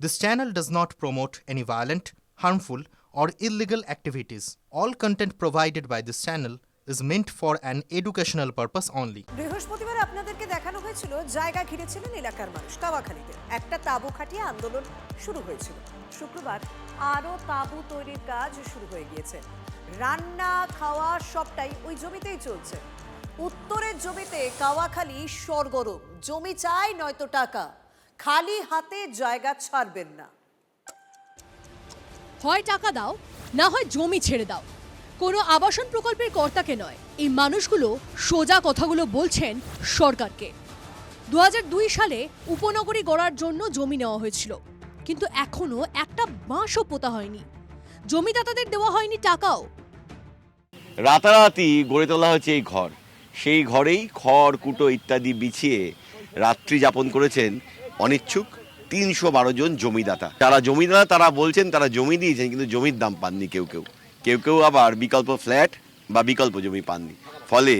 This channel does not promote any violent, harmful, or illegal activities. All content provided by this channel is meant for an educational purpose only. বৃহস্পতিবার আপনাদেরকে দেখানো হয়েছিল জায়গা ঘিরেছিলেন এলাকার মানুষ কাওয়াখালীতে একটা তাঁবু খাটিয়ে আন্দোলন শুরু হয়েছিল। শুক্রবার আরও তাঁবু তৈরির কাজ শুরু হয়ে গিয়েছে। রান্না খাওয়া সবটাই ওই জমিতেই চলছে। উত্তরের জমিতে কাওয়াখালী সরগরম, জমি চাই নয়তো টাকা, খালি হাতে জায়গা ছাড়বেন না। হয় টাকা দাও, না হয় জমি ছেড়ে দাও। কোনো আবাসন প্রকল্পের কর্তাকে নয়, এই মানুষগুলো সোজা কথাগুলো বলছেন সরকারকে। 2002 সালে উপনগরী গড়ার জন্য জমি নেওয়া হয়েছিল, কিন্তু এখনো একটা বাঁশও পোতা হয়নি। জমিদাতাদের দেওয়া হয়নি টাকাও। রাতারাতি গড়ে তোলা হয়েছে এই ঘর, সেই ঘরেই খড় কুটো ইত্যাদি বিছিয়ে রাত্রি যাপন করেছেন অনিচ্ছুক 312 জন জমিদাতা। যারা জমিদাতা তারা বলছেন তারা জমি দিয়েছেন, কিন্তু জমির দাম পাননি কেউ কেউ আবার বিকল্প ফ্ল্যাট বা বিকল্প জমি পাননি। ফলে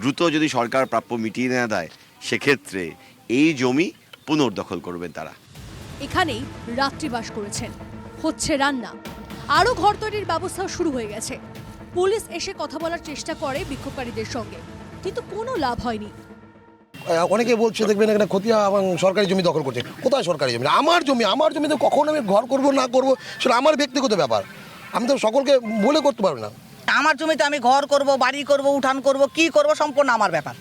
দ্রুত যদি সরকার প্রাপ্য মিটিয়ে না দেয়, সেক্ষেত্রে এই জমি পুনর্দখল করবেন তারা। এখানেই রাত্রিবাস করেছেন, হচ্ছে রান্না, আরও ঘর তৈরির ব্যবস্থাও শুরু হয়ে গেছে। পুলিশ এসে কথা বলার চেষ্টা করে বিক্ষোভকারীদের সঙ্গে, কিন্তু কোনো লাভ হয়নি। অনেকে বলছে দেখবেন এখানে খতিয়া এবং সরকারি জমি দখল করছে। কোথায় সরকারি জমি? আমার জমিতে কখন আমি ঘর করব না করব সেটা আমার ব্যক্তিগত ব্যাপার, আমি তো সকলকে বলে করতে পারবো না। আমার জমিতে আমি ঘর করব, বাড়ি করব, উঠান করব, কি করব সম্পূর্ণ আমার ব্যাপার।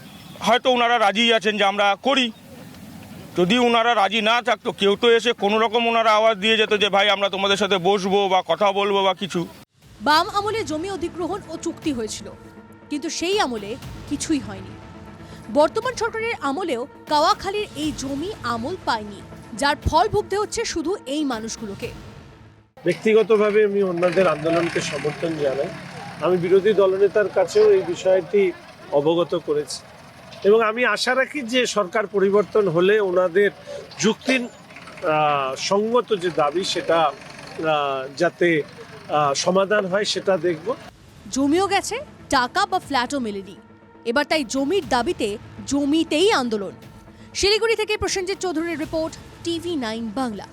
হয়তো ওনারা রাজি আছেন যে আমরা করি, যদি ওনারা রাজি না থাকতো কেউ তো এসে কোনো রকম ওনারা আওয়াজ দিয়ে যেত যে ভাই আমরা তোমাদের সাথে বসবো বা কথা বলবো বা কিছু। বাম আমলে জমি অধিগ্রহণ ও চুক্তি হয়েছিল, কিন্তু সেই আমলে কিছুই হয়নি। বর্তমান সরকারের আমলেও কাওয়াখালীর এই জমি আমল পায়নি, যার ফল ভুগতে হচ্ছে শুধু এই মানুষগুলোকে। ব্যক্তিগতভাবে আমি অন্যদের আন্দোলনকে সমর্থন জানাই। আমি বিরোধী দলনেতার কাছেও এই বিষয়টি অবগত করেছি এবং আমি আশা রাখি যে সরকার পরিবর্তন হলে ওনাদের যুক্তি সঙ্গত যে দাবি সেটা যাতে সমাধান হয় সেটা দেখব। জমিও গেছে, টাকা বা ফ্ল্যাটও মেলেনি। এবার তাই জমির দাবিতে জমিতেই আন্দোলন। শিলিগুড়ি থেকে প্রসেনজিৎ চৌধুরীর রিপোর্ট, TV9 বাংলা।